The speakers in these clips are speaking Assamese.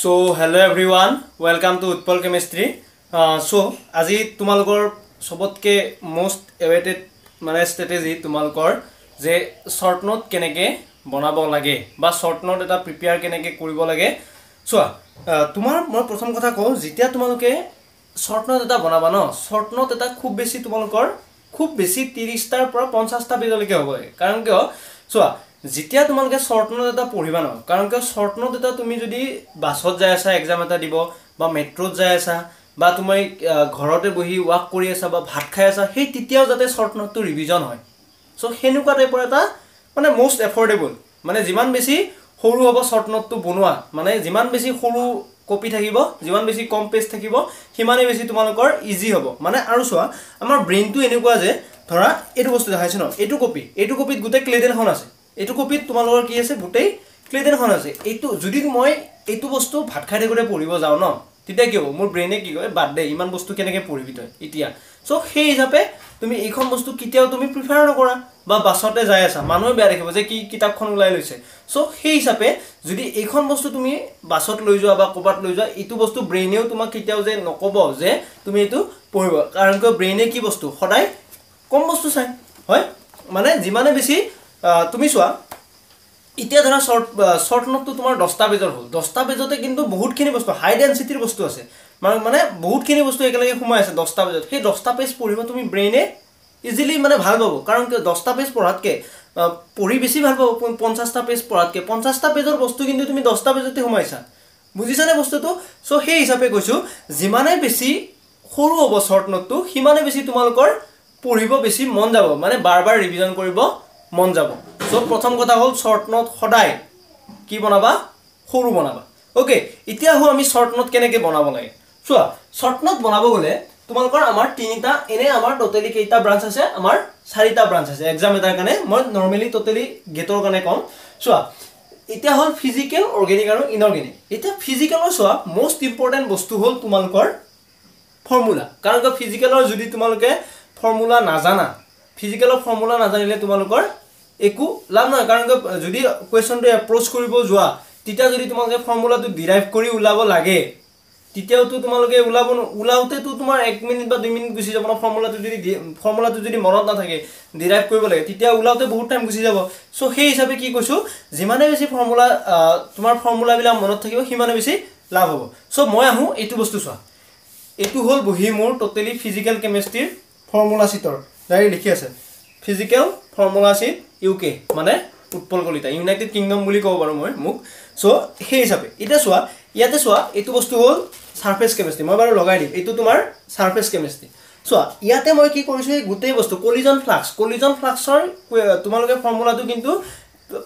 So hello everyone, welcome to Utpal Chemistry. So আজি তোমালোকৰ সবতকে most awaited মানে strategy তোমালোকৰ যে short note কেনেকে বনাব লাগে বা short note এটা prepare কেনেকে কৰিব লাগে so তোমাৰ মই প্ৰথম কথা কওঁ যেতিয়া তোমালোকে short note এটা বনাবা ন short note এটা খুব বেছি তোমালোকৰ খুব বেছি 30 টাৰ পৰা 50 টা পেজলৈকে হ'ব কাৰণ কিয় so যেতিয়া তোমালোকে শৰ্ট নোট এটা পঢ়িবা ন কাৰণ কি শৰ্ট নোট এটা তুমি যদি বাছত যাই আছা এক্সাম এটা দিব বা মেট্ৰোত যাই আছা বা তুমি ঘৰতে বহি ওয়াক কৰি আছা বা ভাত খাই আছা সেই তেতিয়াও যাতে শৰ্ট নোটটো ৰিভিজন হয় সো হেনুকা টাইপৰ এটা মানে মোস্ট এফৰ্ডেবল মানে যিমান বেছি সৰু হ'ব শৰ্ট নোটটো বনোৱা মানে যিমান বেছি সৰু কপি থাকিব যিমান বেছি কম পেজ থাকিব হিমানে বেছি তোমালোকৰ ইজি হ'ব মানে আৰু চোৱা আমাৰ ব্ৰেইনটো এনেকুৱা যে ধৰা এটো বস্তু দেখাইছ ন এটো কপিত গুটে ক্লেডেনখন আছে এটো কপিত তোমালোকৰ কি আছে গুটেই ক্লেডেনখন আছে এটো যদি মই এটো বস্তু ভাত খাই থাকোতে পঢ়িব যাও ন তেতিয়া কি হ'ব মোৰ ব্ৰেইনে কি কয় বাদ দে ইমান বস্তু কেনেকে পঢ়িবি তই এতিয়া সো সেই হিচাপে তুমি এইখন বস্তু কিতিয়াও তুমি প্ৰিফাৰ নকৰা বা বাছতে যাই আছা মানুহে বেয়া দেখিব যে কি কিতাপখন উলাই লৈছে সো সেই হিচাপে যদি এইখন বস্তু তুমি বাছত লৈ যোৱা বা কোবাত লৈ যোৱা ইটো বস্তু ব্ৰেইনেও তোমাক কিতিয়াও যে নকব যে তুমি এটো পঢ়িব কাৰণ কি ব্ৰেইনে কি বস্তু সদায় কম বস্তু চাই হয় মানে যিমানে বেছি তুমি চোৱা ইতিয়া ধৰা শৰ্ট নোটটো তোমাৰ 10টা পেজৰ হ'ল 10টা পেজতে কিন্তু বহুতখিনি বস্তু হাই ডেনসিটিৰ বস্তু আছে মানে বহুতখিনি বস্তু একেলগে সোমাই আছে 10টা পেজত সেই 10টা পেজ পঢ়িব তুমি ব্ৰেইনে ইজিলি মানে ভাল পাব কাৰণ কি 10টা পেজ পঢ়াতকে পঢ়ি বেছি ভাল পাব 50টা পেজ পঢ়াতকে 50টা পেজৰ বস্তু কিন্তু তুমি 10টা পেজতে সোমাইছা বুজিছানে বস্তুটো সো সেই হিচাপে কৈছো যিমানে বেছি সৰু হ'ব শৰ্ট নোটটো হিমানে বেছি তোমালোকৰ পঢ়িব বেছি মন যাব মানে বাৰবাৰ ৰিভিজন কৰিব মন যাব সো প্ৰথম কথা হ'ল শৰ্ট নোট সদায় কি বনাবা সৰু বনাবা ওকে এতিয়া হো আমি শৰ্ট নোট কেনেকে বনাব লাগে চোৱা শৰ্ট নোট বনাব গলে তোমালোকৰ আমাৰ তিনিটা এনে আমাৰ টোটালি কেইটা ব্ৰাঞ্চ আছে আমাৰ চাৰিটা ব্ৰাঞ্চ আছে এক্সাম এটাৰ কাৰণে মই নৰমালি টোটালি গেটৰ কাৰণে কম চোৱা এতিয়া হ'ল ফিজিক্যাল অৰ্গেনিক আৰু ইনঅৰ্গেনিক এতিয়া ফিজিক্যালৰ চোৱা মোস্ট ইম্পৰ্টেন্ট বস্তু হ'ল তোমালোকৰ ফৰ্মুলা কাৰণ ক ফিজিক্যালৰ যদি তোমালোকে ফৰ্মুলা নাজানা ফিজিক্যালৰ ফৰ্মুলা নাজানিলে তোমালোকৰ একু লাভ নহয় কাৰণ যদি কোৱেশ্চনটো এপ্ৰোচ কৰিব যোৱা তিতা যদি তোমালোকে ফৰ্মুলাটো ডিৰাইভ কৰি উলাব লাগে তিতিয়াও তো তোমালোকে উলাওতে তো তোমাৰ 1 মিনিট বা 2 মিনিট গুছি যাব না ফৰ্মুলাটো যদি মনত না থাকে ডিৰাইভ কৰিব লাগে তিতিয়া উলাওতে বহুত টাইম গুছি যাব সো সেই হিচাপে কি কৈছো যিমানে বেছি ফৰ্মুলা তোমাৰ ফৰ্মুলা বিলা মনত থাকিব হিমানে বেছি লাভ হ'ব সো মই আহু এটো বস্তু চোৱা এটো হ'ল বহি মোৰ টোটালি ফিজিক্যাল কেমিষ্ট্ৰিৰ ফৰ্মুলা চিটৰ দাই লিখি আছে ফিজিক্যাল ফৰ্মুলা চিট ইউকে মানে উৎপল কলিতা ইউনাইটেড কিংডম বুলি কও বাৰু মই মুক সো সেই হিচাপে এটা চোৱা ইয়াতে চোৱা এটো বস্তু হ'ল সাৰফেস কেমিস্ট্ৰি মই বাৰু লগাই দিম এটো তোমাৰ সাৰফেস কেমিস্ট্ৰি চোৱা ইয়াতে মই কি কৰিছো এই গুটেই বস্তু কলিজন ফ্লাক্সৰ তোমালোকে ফৰ্মুলাটো কিন্তু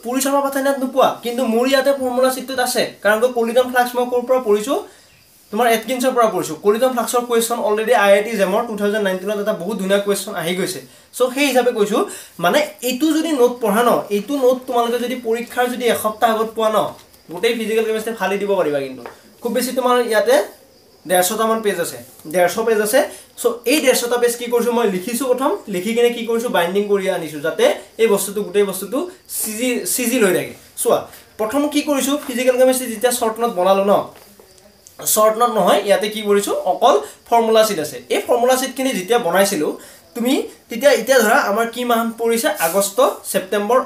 পুৰিচমা পাথানাত নোপোৱা কিন্তু মোৰ ইয়াতে ফৰ্মুলা চিটত আছে কাৰণ কলিজন ফ্লাক্স মই কৰ পৰা পঢ়িছো তোমাৰ এটকিনছৰ পৰা পঢ়িছো কলিজন ফ্লাক্সৰ কোৱেশ্চন অলৰেডি আইআইটি জেমৰ 2019 ত এটা বহুত ধুনীয়া কোৱেশ্চন আহি গৈছে সো সেই হিচাপে কৈছো মানে এটো যদি নোট পঢ়া ন এটো নোট তোমালোকে যদি পৰীক্ষাৰ যদি এসপ্তাহ আগত পোৱা ন গোটেই ফিজিক্যাল কেমিষ্ট্ৰি ফালি দিব পাৰিবা কিন্তু খুব বেছি তোমাৰ ইয়াতে 150 টা মান পেজ আছে 150 পেজ আছে সো এই 150 টা পেজ কি কৰিছো মই লিখিছো প্ৰথম লিখি কিনে কি কৰিছো বাইন্ডিং কৰি আনিছো যাতে এই বস্তুটো গোটেই বস্তুটো সিজি লৈ থাকে সোৱা প্ৰথম কি কৰিছো ফিজিক্যাল কেমিষ্ট্ৰি যেতিয়া শৰ্ট নোট বনালো ন শৰ্ট নোট নহয় ইয়াতে কি কৰিছো অকল ফৰ্মুলা চিট আছে এই ফৰ্মুলা চিট কিনি যেতিয়া বনাইছিলো তুমি তেতিয়া এতিয়া ধৰা আমাৰ কি মাহ পৰিছে আগষ্ট সেপ্টেম্বৰ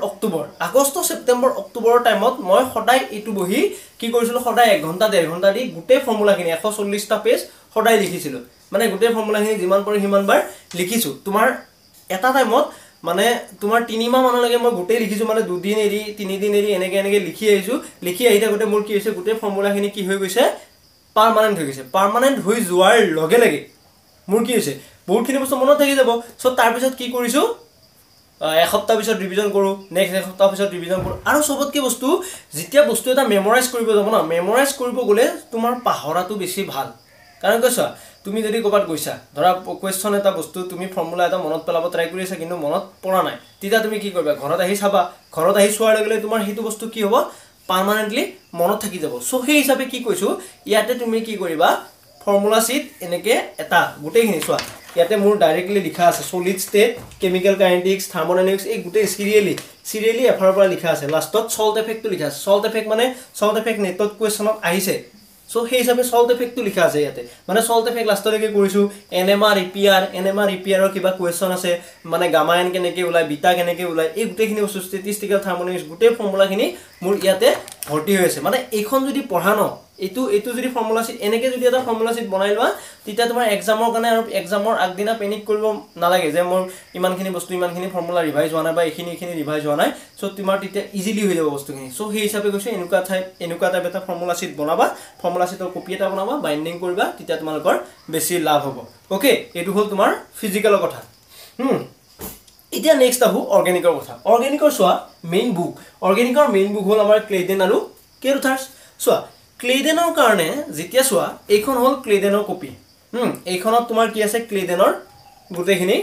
অক্টোবৰৰ টাইমত মই সদায় এটো বহি কি কৰিছিলো সদায় 1 ঘন্টা 1.5 ঘন্টা দি গোটেই ফৰ্মুলা কিনি 140 টা পেজ সদায় লিখিছিলো মানে গোটেই ফৰ্মুলা খিনি যিমান পৰে হিমান বাৰ লিখিছো তোমাৰ এটা টাইমত মানে তোমাৰ 3 মাহ মানলৈকে মই গোটেই লিখিছো মানে 2 দিন এৰি 3 দিন এৰি এনেকে লিখি আহিছো লিখি আহি থাকোতে মোৰ কি হৈছে গোটেই ফৰ্মুলা খিনি কি হৈ গৈছে পাৰ্মানেন্ট হৈ যোৱাৰ লগে লগে মোৰ কি হৈছে বহুতখিনি বস্তু মনত থাকি যাব সো তাৰ পিছত কি কৰিছো এসপ্তাহ পিছত ৰিভিজন কৰো নেক্সট এসপ্তাহ পিছত ৰিভিজন কৰো আৰু সবতকে বস্তু যেতিয়া বস্তু এটা মেমৰাইজ কৰিব যাব না মেমৰাইজ কৰিব গলে তোমাৰ পাহৰাটো বেছি ভাল কাৰণ কৈছা তুমি যদি কবাত গৈছা ধৰা কোৱেশ্চন এটা বস্তু তুমি ফৰ্মুলা এটা মনত পেলাব ট্ৰাই কৰিছা কিন্তু মনত পৰা নাই তেতিয়া তুমি কি কৰিবা ঘৰত আহি চাবা ঘৰত আহি চোৱাৰ লগে লগে তোমাৰ হেতু বস্তু কি হ'ব পার্মানেন্টলি মনত থাকি যাব সো সেই হিচাপে কি কৈছো ইয়াতে তুমি কি কৰিবা ফৰ্মুলা চিট এনেকে এটা গুটেইখিনি চোৱা ইয়াতে মোৰ ডাইৰেক্টলি লিখা আছে সলিড স্টেট কেমিক্যাল কাইনেটিক্স থাৰ্মোডাইনামিক্স এই গুটেই সিৰিয়ালি এফাৰৰ পৰা লিখা আছে লাষ্টত সল্ট এফেক্টটো লিখা আছে সল্ট এফেক্ট মানে সল্ট এফেক্ট নেটত কোৱেশ্চনত আহিছে সো সেই হিচাপে সল্ট এফেক্টটো লিখা আছে ইয়াতে মানে সল্ট এফেক্ট লাষ্টলৈকে কৰিছো এনএমআৰ ইপিআৰৰ কিবা কোৱেশ্চন আছে মানে গামা এন কেনেকৈ ওলাই বিটা কেনেকৈ ওলাই এই গোটেইখিনি বস্তু ষ্টেটিষ্টিকেল থাৰ্মোডাইনামিক্স গোটেই ফৰ্মুলাখিনি মোৰ ইয়াতে ভৰ্তি হৈ আছে মানে এইখন যদি পঢ়া ন এইটো যদি ফৰ্মুলা শীট এনেকৈ যদি এটা ফৰ্মুলা শীট বনাই লোৱা তেতিয়া তোমাৰ এক্সামৰ কাৰণে আৰু এক্সামৰ আগদিনা পেনিক কৰিব নালাগে যে মোৰ ইমানখিনি বস্তু ইমানখিনি ফৰ্মুলা ৰিভাইজ হোৱা নাই বা এইখিনি ৰিভাইজ হোৱা নাই সো তোমাৰ তেতিয়া ইজিলি হৈ যাব বস্তুখিনি সো সেই হিচাপে কৈছো এনেকুৱা টাইপ এটা ফৰ্মুলা শীট বনাবা ফৰ্মুলা শীটৰ কপি এটা বনাবা বাইন্ডিং কৰিবা তেতিয়া তোমালোকৰ বেছি লাভ হ'ব ওকে এইটো হ'ল তোমাৰ ফিজিকেলৰ কথা এতিয়া নেক্সট আহো অৰ্গেনিকৰ কথা অৰ্গেনিকৰ চোৱা মেইন বুক অৰ্গেনিকৰ মেইন বুক হ'ল আমাৰ ক্লেডেন আৰু কেৰুথাৰ্ছ চোৱা ক্লেডেনৰ কাৰণে যেতিয়া চোৱা এইখন হ'ল ক্লেডেনৰ কপি এইখনত তোমাৰ কি আছে ক্লেডেনৰ গোটেইখিনি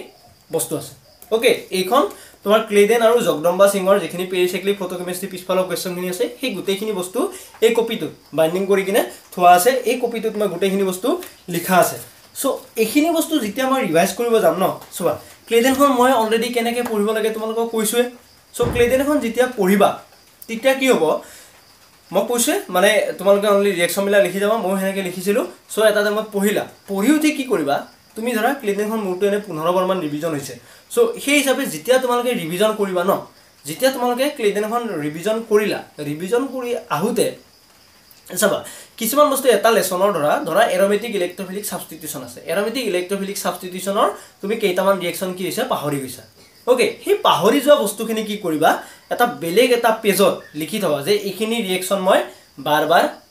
বস্তু আছে ওকে এইখন তোমাৰ ক্লেডেন আৰু জগদম্বা সিঙৰ যিখিনি পেৰিসাইক্লিক ফটোকেমিষ্ট্ৰি পিছফালৰ কোৱেশ্চনখিনি আছে সেই গোটেইখিনি বস্তু এই কপিটো বাইন্ডিং কৰি কিনে থোৱা আছে এই কপিটো তোমাৰ গোটেইখিনি বস্তু লিখা আছে সো এইখিনি বস্তু যেতিয়া মই ৰিভাইজ কৰিব যাম ন চোৱা ক্লেডেনখন মই অলৰেডি কেনেকৈ পঢ়িব লাগে তোমালোকক কৈছোৱে সো ক্লেডেনখন যেতিয়া পঢ়িবা তেতিয়া কি হ'ব মই কৈছোৱে মানে তোমালোকে অনলি ৰিয়েকশ্যনবিলাক লিখি যাবা মই সেনেকৈ লিখিছিলোঁ সো এটা টাইমত পঢ়িলা পঢ়ি উঠি কি কৰিবা তুমি ধৰা ক্লেডেনখন মোৰটো এনে 15 বাৰমান ৰিভিজন হৈছে সো সেই হিচাপে যেতিয়া তোমালোকে ৰিভিজন কৰিবা ন যেতিয়া তোমালোকে ক্লেডেনখন ৰিভিজন কৰিলা ৰিভিজন কৰি আহোঁতে চাবা কিছুমান বস্তু এটা লেছনৰ ধৰা এৰোমেটিক ইলেক্ট্ৰফিলিক সাবষ্টিটিউশন আছে এৰোমেটিক ইলেক্ট্ৰফিলিক সাবষ্টিটিউশনৰ তুমি কেইটামান ৰিয়েকশ্যন কি হৈছে পাহৰি গৈছা ওকে সেই পাহৰি যোৱা বস্তুখিনি কি কৰিবা এটা বেলেগ এটা পেজত লিখি থবা যে এইখিনি ৰিয়েকশ্যন মই বাৰ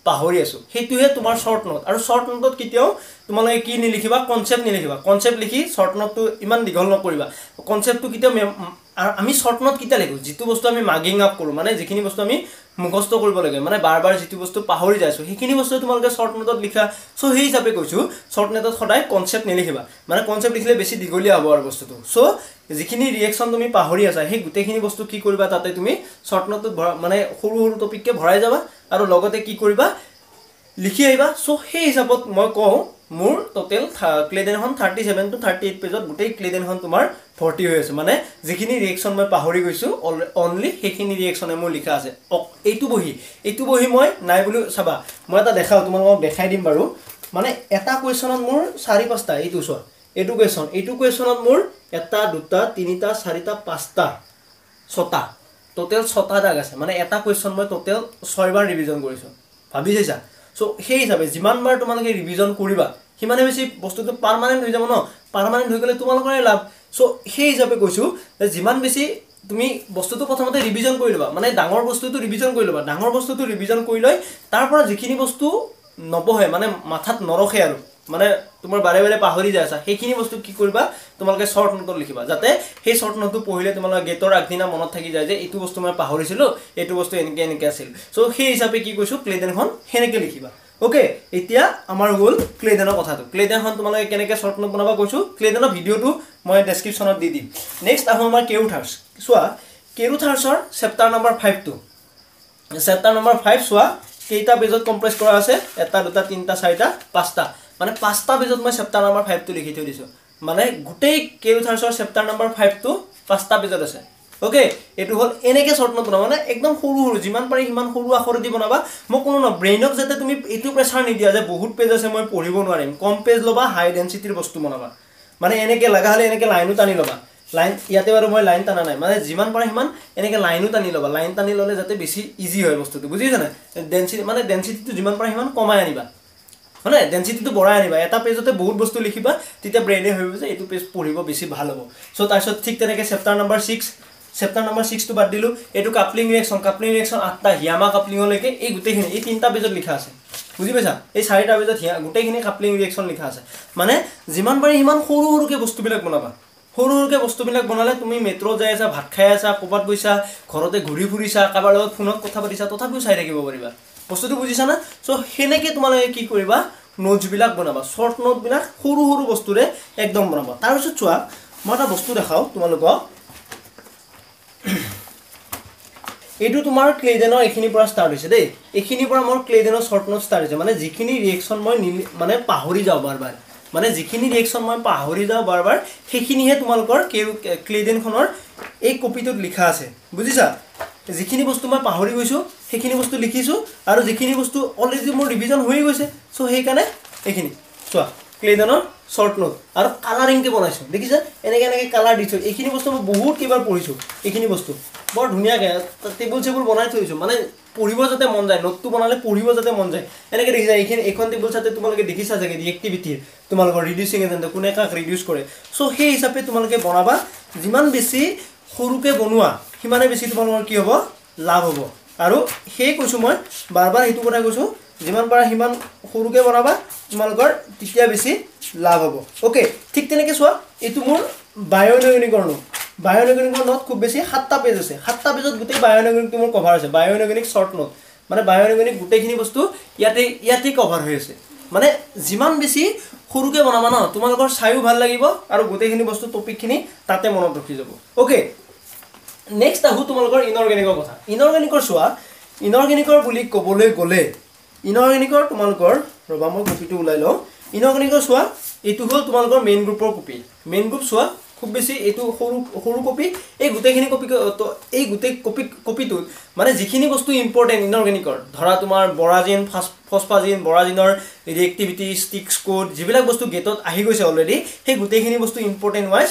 পাহৰি আছো হেতুহে তোমাৰ শৰ্ট নোট আৰু শৰ্ট নোটত কিতিয়াও তোমালোকে কি নিলিখিবা কনসেপ্ট নিলিখিবা কনসেপ্ট লিখি শৰ্ট নোটটো ইমান দীঘল নকৰিবা কনসেপ্টটো কিতিয়াও আমি শৰ্ট নোট কিটা লিখো যেটো বস্তু আমি মাগিং আপ কৰো মানে যিখিনি বস্তু আমি মুখস্থ কৰিব লাগে মানে বাৰ যেটো বস্তু পাহৰি যাইছো সেইখিনি বস্তু তোমালোকে শৰ্ট নোটত লিখা সো সেই হিচাপে কৈছো শৰ্ট নোটত সদায় কনসেপ্ট নিলিখিবা মানে কনসেপ্ট লিখিলে বেছি দীঘলীয়া হ'ব আৰু বস্তুটো সো যিখিনি ৰিয়েকশ্যন তুমি পাহৰি আছা সেই গোটেইখিনি বস্তু কি কৰিবা তাতে তুমি শৰ্ট নোটত মানে সৰু টপিককে ভৰাই যাবা আৰু লগতে কি কৰিবা লিখি আহিবা সো সেই হিচাপত মই কওঁ মোৰ টোটেল ক্লেডেনখন 37 to 38 পেজত গোটেই ক্লেডেনখন তোমাৰ ভৰ্তি হৈ আছে মানে যিখিনি ৰিয়েকশ্যন মই পাহৰি গৈছো অনলি সেইখিনি ৰিয়েকশ্যনে মোৰ লিখা আছে এইটো বহি মই নাই বুলি চাবা মই এটা দেখাও তোমালোকক দেখাই দিম বাৰু মানে এটা কোৱেশ্চনত মোৰ 4-5টা এইটো চোৱা এইটো কোৱেশ্চনত মোৰ 1 2 3 4 5টা 6টা টোটেল 6টা দাগ আছে মানে এটা কোৱেশ্চন মই টোটেল 6 বাৰ ৰিভিজন কৰিছো ভাবি চাইছা সো সেই হিচাপে যিমান বাৰ তোমালোকে ৰিভিজন কৰিবা সিমানে বেছি বস্তুটো পাৰ্মানেন্ট হৈ যাব ন পাৰ্মানেন্ট হৈ গলে তোমালোকৰে লাভ সো সেই হিচাপে কৈছো যে যিমান বেছি তুমি বস্তুটো প্ৰথমতে ৰিভিজন কৰি লবা মানে ডাঙৰ বস্তুটো ৰিভিজন কৰি লবা ডাঙৰ বস্তুটো ৰিভিজন কৰি লৈ তাৰ পৰা যিখিনি বস্তু নবহে মানে মাথাত নৰখে আৰু মানে তোমাৰ বাৰে পাহৰি যায় আছে সেইখিনি বস্তু কি কৰিবা তোমালোকে শৰ্ট নোটত লিখিবা যাতে সেই শৰ্ট নোটটো পঢ়িলে তোমালোকে গেটৰ আগদিনা মনত থাকি যায় যে এইটো বস্তু মই পাহৰিছিলো এইটো বস্তু এনেকে আছিল সো সেই হিচাপে কি কৈছো ক্লেডেনখন হেনেকে লিখিবা ওকে এতিয়া আমাৰ গল ক্লেডেনৰ কথাটো ক্লেডেনখন তোমালোকে কেনেকে শৰ্ট নোট বনাবা কৈছো ক্লেডেনৰ ভিডিওটো মই ডেসক্ৰিপচনত দি দিম নেক্সট আহো আমাৰ কেৰুথাৰ্ছ চোৱা কেৰুথাৰ্ছৰ চেপ্টাৰ নম্বৰ 5 টো চেপ্টাৰ নম্বৰ 5 চোৱা কেইটা পেজত কম্প্ৰেছ কৰা আছে 1 2 3 4 5টা মানে 5টা পেজত মই চেপ্টাৰ নম্বৰ 5 টো লিখি থৈ দিছো মানে গোটেই কেৰুথাৰ্ছৰ চেপ্টাৰ নম্বৰ 5 টো 5টা পেজত আছে ওকে এটো হল এনেকে শৰ্ট নোট বনাবা মানে একদম সৰু যিমান পাৰি হিমান সৰু আখৰ দি বনাবা মই কোনো ন ব্ৰেইনক যাতে তুমি এটো প্ৰেছাৰ নিদিয়া যে বহুত পেজ আছে মই পঢ়িব নোৱাৰিম কম পেজ লবা হাই ডেনসিটিৰ বস্তু বনাবা মানে এনেকে লাগা হলে এনেকে লাইনও টানি লবা লাইন ইয়াতে বাৰু মই লাইন টানা নাই মানে যিমান পাৰি হিমান এনেকে লাইনও টানি লবা লাইন টানি ললে যাতে বেছি ইজি হয় বস্তুটো বুজিছা না ডেনসিটিটো যিমান পাৰি হিমান কমাই আনিবা মানে ডেনসিটিটো বঢ়াই আনিবা এটা পেজতে বহুত বস্তু লিখিবা তেতিয়া ব্ৰেইনে ভাবিব যে এটো পেজ পঢ়িব বেছি ভাল হ'ব সো তাৰছত ঠিক তেনেকে চেপ্টাৰ নম্বৰ 6 টো বাদ দিলু এটো কাপলিং ৰিয়েকশন 8টা হিয়ামা কাপলিং লৈকে এই গুটেখিনি এই 3টা পেজত লিখা আছে বুজি পাইছা এই 4টা পেজত গুটেখিনি কাপলিং ৰিয়েকশন লিখা আছে মানে যিমান পাৰি হিমান সৰুকে বস্তুবিলাক বনাবা সৰুকে বস্তুবিলাক বনালে তুমি মেট্ৰো যাই আছা ভাত খাই আছা কোপাত গৈছা ঘৰতে ঘুৰি ফুৰিছা কাবাৰ লগত ফোনত কথা পাতিছা তথাপিও চাই থাকিব পাৰিবা বস্তুটো বুজিছা না সো হেনেকে তোমালোকে কি কৰিবা নোটস বিলাক বনাবা শৰ্ট নোট বিলাক সৰু বস্তুৰে একদম বনাবা তাৰ পিছত চোৱা মই এটা বস্তু দেখাও তোমালোকক এটো তোমাৰ ক্লেডেনৰ এখিনি পৰা ষ্টাৰ্ট হৈছে দেই এখিনি পৰা মোৰ ক্লেডেনৰ শৰ্ট নোট ষ্টাৰ্ট হৈছে মানে যিখিনি ৰিয়েকচন মই মানে পাহৰি যাও বাৰবাৰ মানে যিখিনি ৰিয়েকচন মই পাহৰি যাও বাৰবাৰ সেইখিনিহে তোমালোকৰ ক্লেডেনখনৰ এই কপিটোত লিখা আছে বুজিছা যিখিনি বস্তু মই পাহৰি গৈছোঁ সেইখিনি বস্তু লিখিছোঁ আৰু যিখিনি বস্তু অলৰেডি মোৰ ৰিভিজন হৈ গৈছে চ' সেইকাৰণে এইখিনি চোৱা ক্লেডনৰ শ্বৰ্ট নোট আৰু কালাৰিংকে বনাইছোঁ দেখিছা এনেকৈ এনেকৈ কালাৰ দিছোঁ এইখিনি বস্তু মই বহুত কেইবাৰ পঢ়িছোঁ এইখিনি বস্তু বৰ ধুনীয়াকৈ টেবুল চেবুল বনাই থৈছোঁ মানে পঢ়িব যাতে মন যায় নোটটো বনালে পঢ়িব যাতে মন যায় এনেকৈ দেখিছা এইখন টেবুল চাতে তোমালোকে দেখিছা চাগে ৰিয়েক্টিভিটিৰ তোমালোকৰ ৰিডিউচিং এজেণ্ট কোনে কাক ৰিডিউচ কৰে চ' সেই হিচাপে তোমালোকে বনাবা যিমান বেছি সৰুকৈ বনোৱা সিমানে বেছি তোমালোকৰ কি হ'ব লাভ হ'ব আৰু সেই কৈছোঁ মই বাৰ বাৰ সেইটো কথা কৈছোঁ যিমান পাৰা সিমান সৰুকৈ বনাবা তোমালোকৰ তেতিয়া বেছি লাভ হ'ব অ'কে ঠিক তেনেকৈ চোৱা এইটো মোৰ বায়'অৰ্গেনিকৰ নোট খুব বেছি 7টা পেজ আছে 7টা পেজত গোটেই বায়'অৰ্গেনিকটো মোৰ কভাৰ আছে বায়'অৰ্গেনিক শ্বৰ্ট নোট মানে বায়'অৰ্গেনিক গোটেইখিনি বস্তু ইয়াতে কভাৰ হৈ আছে মানে যিমান বেছি সৰুকৈ বনাবা ন তোমালোকৰ চাইও ভাল লাগিব আৰু গোটেইখিনি বস্তু টপিকখিনি তাতে মনত ৰখি যাব অ'কে নেক্সট আহোঁ তোমালোকৰ ইনঅৰ্গেনিকৰ কথা ইনঅৰ্গেনিকৰ চোৱা ইনঅৰ্গেনিকৰ বুলি ক'বলৈ গ'লে ইনঅৰ্গেনিকৰ তোমালোকৰ ৰ'বা মই কপিটো ওলাই লওঁ ইনঅৰ্গেনিকৰ চোৱা এইটো হ'ল তোমালোকৰ মেইন গ্ৰুপৰ কপি মেইন গ্ৰুপ চোৱা খুব বেছি এইটো সৰু কপি এই গোটেইখিনি কপি এই গোটেই কপিটোত মানে যিখিনি বস্তু ইম্পৰ্টেণ্ট ইনঅৰ্গেনিকৰ ধৰা তোমাৰ বৰাজিন ফছফাজিন বৰাজিনৰ ৰিয়েক্টিভিটি ষ্টিক্স কোড যিবিলাক বস্তু গেটত আহি গৈছে অলৰেডি সেই গোটেইখিনি বস্তু ইম্পৰ্টেণ্ট ৱাইজ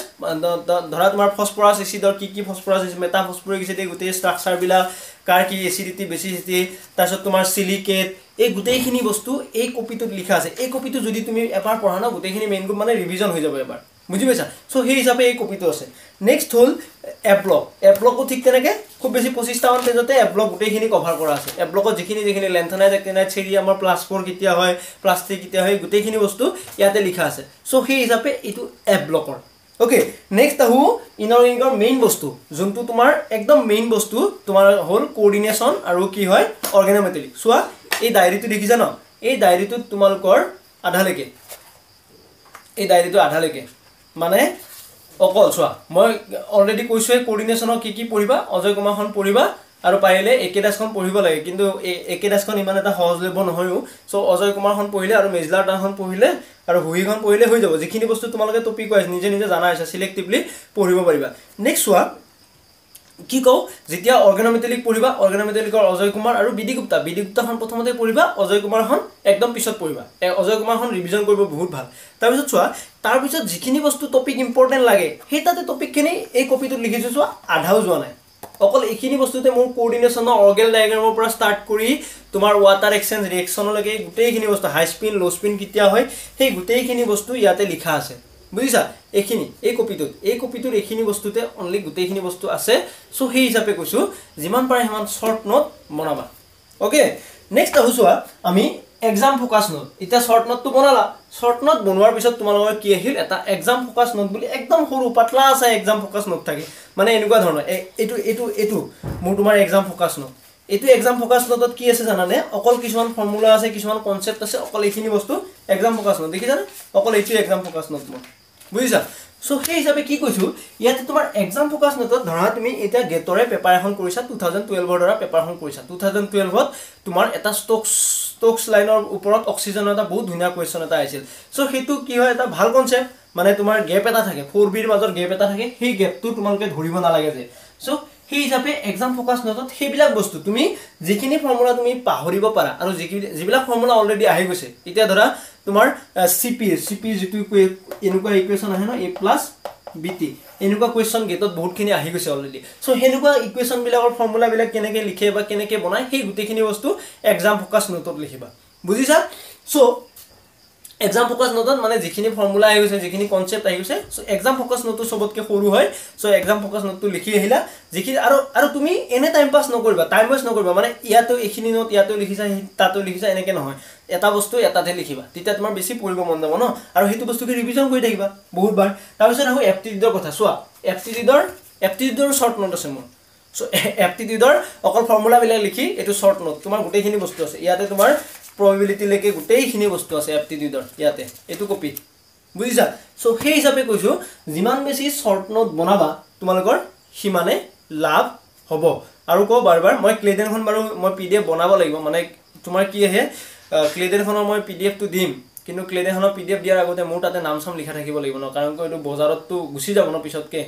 ধৰা তোমাৰ ফছফৰাছ এচিডৰ কি ফছফৰাছ এচিড মেটা ফছফৰিক এচিড এই গোটেই ষ্ট্ৰাকচাৰবিলাক কাৰ কি এচিডিটি বেচিডিটি তাৰপিছত তোমাৰ চিলিকেট এই গোটেইখিনি বস্তু এই কপিটোত লিখা আছে এই কপিটো যদি তুমি এবাৰ পঢ়া ন গোটেইখিনি মেইন গ্ৰুপ মানে ৰিভিজন হৈ যাব এবাৰ বুজি পাইছা চ' সেই হিচাপে এই কপিটো আছে নেক্সট হ'ল এব্লকো ঠিক তেনেকৈ খুব বেছি 25টামান পেজতে এব্লক গোটেইখিনি কভাৰ কৰা আছে এব্লকত যিখিনি লেন্থনাইট এক্টিনাইট চেৰিয়ামৰ +4 কেতিয়া হয় +3 কেতিয়া হয় গোটেইখিনি বস্তু ইয়াতে লিখা আছে চ' সেই হিচাপে এইটো এব্লকৰ অ'কে নেক্সট আহোঁ ইনঅৰ্গেনিকৰ মেইন বস্তু যোনটো তোমাৰ একদম মেইন বস্তু তোমাৰ হ'ল কোঅৰ্ডিনেশ্যন আৰু কি হয় অৰ্গেনোমেট্ৰিক চোৱা এই ডায়েৰীটো দেখিছা ন এই ডায়েৰীটোত তোমালোকৰ আধালৈকে এই ডায়েৰীটো আধালৈকে মানে অকল চোৱা মই অলৰেডি কৈছোঁৱে কোঅৰ্ডিনেশ্যনৰ কি পঢ়িবা অজয় কুমাৰখন পঢ়িবা আৰু পাৰিলে একেদাসখন পঢ়িব লাগে কিন্তু এই একেদাসখন ইমান এটা সহজলভ্য নহয়ও চ' অজয় কুমাৰখন পঢ়িলে আৰু মেজলাৰ টানখন পঢ়িলে আৰু হুইখন পঢ়িলে হৈ যাব যিখিনি বস্তু তোমালোকে টপিক ৱাইজ নিজে জানা হৈছে চিলেক্টিভলি পঢ়িব পাৰিবা নেক্সট চোৱা কি কওঁ যেতিয়া অৰ্গেনোমেট্ৰিক পঢ়িবা অৰ্গেনোমেট্ৰিকৰ অজয় কুমাৰ আৰু বিডি গুপ্তাখন প্ৰথমতে পঢ়িবা অজয় কুমাৰখন একদম পিছত পঢ়িবা অজয় কুমাৰখন ৰিভিজন কৰিব বহুত ভাল তাৰপিছত চোৱা তাৰপিছত যিখিনি বস্তু টপিক ইম্পৰ্টেণ্ট লাগে সেই তাতে টপিকখিনি এই কপিটোত লিখিছোঁ চোৱা আধাও যোৱা নাই অকল এইখিনি বস্তুতে মোৰ কোঅৰ্ডিনেশ্যনৰ অৰ্গেল ডায়েগ্ৰামৰ পৰা ষ্টাৰ্ট কৰি তোমাৰ ৱাটাৰ এক্সচেঞ্জ ৰিয়েকশ্যনলৈকে গোটেইখিনি বস্তু হাই স্পিন ল' স্পিন কেতিয়া হয় সেই গোটেইখিনি বস্তু ইয়াতে লিখা আছে বুজিছা এইখিনি এই কপিটোত এইখিনি বস্তুতে অনলি গোটেইখিনি বস্তু আছে চ' সেই হিচাপে কৈছোঁ যিমান পাৰে সিমান শ্বৰ্ট নোট বনাবা অ'কে নেক্সট আহোঁ চোৱা আমি এক্সাম ফ'কাছ নোট এতিয়া শ্বৰ্ট নোটটো বনালা শ্বৰ্ট নোট বনোৱাৰ পিছত তোমালোকৰ কি আহিল এটা এক্সাম ফ'কাছ নোট বুলি একদম সৰু পাতলা আছে এক্সাম ফ'কাছ নোট থাকে মানে এনেকুৱা ধৰণৰ এইটো মোৰ তোমাৰ এক্সাম ফ'কাছ নোট এইটো এক্সাম ফ'কাছ নোটত কি আছে জানানে অকল কিছুমান ফৰ্মুলা আছে কিছুমান কনচেপ্ট আছে অকল এইখিনি বস্তু এক্সাম ফ'কাছ নোট দেখিছানে অকল এইটো এক্সাম ফ'কাছ নোট মোৰ বুজিছা চ' সেই হিচাপে কি কৈছোঁ ইয়াতে তোমাৰ এক্সাম ফ'কাছ নোটত ধৰা তুমি এতিয়া গেটৰে পেপাৰ এখন কৰিছা 2012ৰ দ্বাৰা পেপাৰখন কৰিছা 2012ত তোমাৰ এটা ষ্টক্স লাইনৰ ওপৰত অক্সিজেনৰ এটা বহুত ধুনীয়া কুৱেশ্যন এটা আহিছিল চ' সেইটো কি হয় এটা ভাল কনচেপ্ট মানে তোমাৰ গেপ এটা থাকে 4Bৰ মাজত গেপ এটা থাকে সেই গেপটো তোমালোকে ধৰিব নালাগে যে চ' সেই হিচাপে এক্সাম ফ'কাছ নোটত সেইবিলাক বস্তু তুমি যিখিনি ফৰ্মুলা তুমি পাহৰিব পাৰা আৰু যিবিলাক ফৰ্মুলা অলৰেডি আহি গৈছে এতিয়া ধৰা তোমাৰ CP যিটো এনেকুৱা ইকুৱেশ্যন আহে ন A+BT এনেকুৱা কুৱেশ্যন গেটত বহুতখিনি আহি গৈছে অলৰেডি চ' সেনেকুৱা ইকুৱেশ্যনবিলাকৰ ফৰ্মুলাবিলাক কেনেকৈ লিখে বা কেনেকৈ বনায় সেই গোটেইখিনি বস্তু এক্সাম ফ'কাছ নোটত লিখিবা বুজিছা চ' এক্সাম ফ'কাছ নোটত মানে যিখিনি ফৰ্মুলা আহি গৈছে যিখিনি কনচেপ্ট আহি গৈছে চ' এক্সাম ফ'কাছ নোটটো চবতকৈ সৰু হয় চ' এক্সাম ফ'কাছ নোটটো লিখি আহিলা যিখিনি আৰু তুমি এনে টাইম পাছ নকৰিবা টাইম ৱেষ্ট নকৰিবা মানে ইয়াতো এইখিনি নোট ইয়াতো লিখিছা তাতো লিখিছা এনেকৈ নহয় এটা বস্তু এটাতে লিখিবা তেতিয়া তোমাৰ বেছি পঢ়িব মন যাব ন আৰু সেইটো বস্তুকে ৰিভিজন কৰি থাকিবা বহুতবাৰ তাৰপিছত আহোঁ এপ্টিটিউডৰ কথা চোৱা এপ্টিটিউডৰ শ্বৰ্ট নোট আছে মোৰ চ' এপ্টিটিউডৰ অকল ফৰ্মুলাবিলাক লিখি এইটো শ্বৰ্ট নোট তোমাৰ গোটেইখিনি বস্তু আছে ইয়াতে তোমাৰ probability-লৈকে গোটেইখিনি বস্তু আছে এপ্টিটিউডৰ ইয়াতে এইটো কপি বুজিছা চ' সেই হিচাপে কৈছোঁ যিমান বেছি শ্বৰ্ট নোট বনাবা তোমালোকৰ সিমানে লাভ হ'ব আৰু কওঁ বাৰ মই ক্লেডেনখন বাৰু মই PDF বনাব লাগিব মানে তোমাৰ কি আহে ক্লেডেনখনৰ মই PDFটো দিম কিন্তু ক্লেডেনখনৰ PDF দিয়াৰ আগতে মোৰ তাতে নাম চাম লিখা থাকিব লাগিব ন কাৰণ এইটো বজাৰততো গুচি যাব ন পিছতকৈ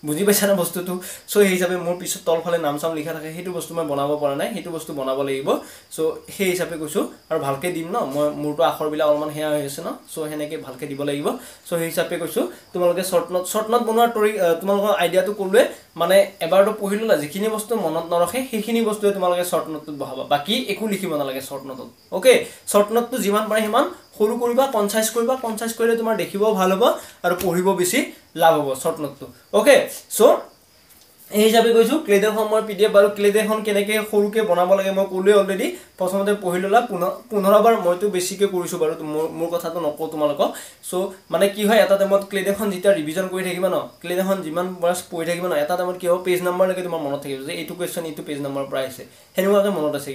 বুজি পাইছা না বস্তুটো সো সেই হিচাপে মোৰ পিছত তলফালে নাম চাম লিখা থাকে সেইটো বস্তু মই বনাব পৰা নাই সেইটো বস্তু বনাব লাগিব সো সেই হিচাপে কৈছো আৰু ভালকে দিম ন মই মোৰটো আখৰবিলাক অলমান হেয়া হৈ আছে ন সো হেনেকে ভালকে দিব লাগিব সো সেই হিচাপে কৈছো তোমালোকে শৰ্ট নোট বনোৱাৰ তোমালোকৰ আইডিয়াটো ক'লোৱে মানে এবাৰটো পঢ়িলা যিখিনি বস্তু মনত নৰখে সেইখিনি বস্তুৱে তোমালোকে শৰ্ট নোটত বহাবা বাকি একো লিখিব নালাগে শৰ্ট নোটত ওকে শৰ্ট নোটটো যিমান পাৰে সিমান সৰু কৰিবা কনসাইজ কৰিলে তোমাৰ দেখিবও ভাল হ'ব আৰু পঢ়িব বেছি লাভ হ'ব শৰ্ট নোটটো ওকে সো এই হিচাপে কৈছো ক্লেডেখন মই পিডিএফ বাৰু ক্লেডেখন কেনেকে সৰুকে বনাব লাগে মই ক'লোৱে অলৰেডি প্ৰথমতে পঢ়ি ললা 15 বাৰ মইতো বেছিকে কৰিছো বাৰু মোৰ কথাটো নকও তোমালোকক সো মানে কি হয় এটা টাইমত ক্লেডেখন যেতিয়া ৰিভিজন কৰি থাকিবা ন ক্লেডেখন যিমান বাৰ পঢ়ি থাকিবা ন এটা টাইমত কি হ'ব পেজ নম্বৰ লৈকে তোমাৰ মনত থাকিব যে এইটো কোৱেশ্চন এইটো পেজ নম্বৰ পৰা আহিছে হেনেকুৱাকে মনত আছে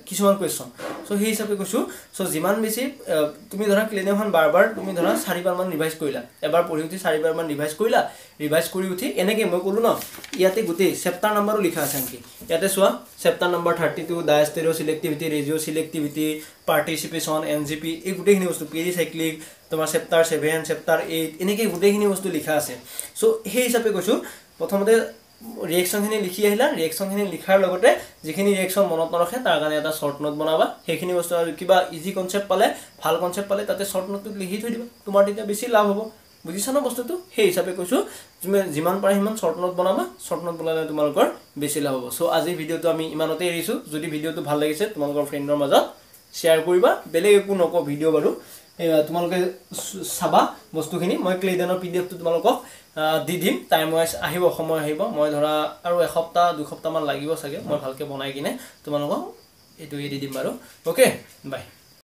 কিছুমান কোৱেশ্চন সো সেই হিচাপে কৈছো সো যিমান বেছি তুমি ধৰা ক্লেডেখন বাৰবাৰ তুমি ধৰা 4 বাৰ মান ৰিভাইজ কৰিলা এবাৰ পঢ়ি উঠি 4 বাৰ মান ৰিভাইজ কৰিলা ৰিভাইজ কৰি উঠি এনেকে মই ক'লো ন ইয়াতে গুটে চেপ্টাৰ নম্বৰো লিখা আছে আনকি ইয়াতে চোৱা chapter number 32 ডায়াস্টেৰিও selectivity ৰেজিও selectivity পাৰ্টিসিপেশন NJP এই গুটেখিনি বস্তু পেৰিসাইক্লিক তোমাৰ চেপ্টাৰ 7 চেপ্টাৰ 8 এনেকে গুটেখিনি বস্তু লিখা আছে সো সেই হিচাপে কৈছো প্ৰথমতে ৰিএকশনখিনি লিখি আহিলা ৰিএকশনখিনি লিখাৰ লগতে যিখিনি ৰিএকশন মনত নৰখে তাৰ কাৰণে এটা শৰ্ট নোট বনাবা সেইখিনি বস্তু আৰু কিবা ইজি কনসেপ্ট পালে ভাল কনসেপ্ট পালে তাতে শৰ্ট নোটত লিখি থৈ দিবা তোমাৰ তেতিয়া বেছি লাভ হ'ব বুজিছা না বস্তুটো সেই হিচাপে কৈছো তুমি যিমান পাৰে সিমান শৰ্ট নোট বনাবা শৰ্ট নোট বনালে তোমালোকৰ বেছি লাভ হ'ব সো আজি ভিডিওটো আমি ইমানতে এৰিছো যদি ভিডিওটো ভাল লাগিছে তোমালোকৰ ফ্ৰেণ্ডৰ মাজত শেয়াৰ কৰিবা বেলেগ একো নক ভিডিও বাৰু তোমালোকে চাবা বস্তুখিনি মই ক্লেডেনৰ পিডিএফটো তোমালোকক দি দিম টাইম ওয়াইজ আহিব সময় আহিব মই ধৰা আৰু এসপ্তাহ দুই সপ্তাহ মান লাগিব চাগে মই ভালকে বনাই কিনে তোমালোকক এটো দি দিম বাৰু ওকে বাই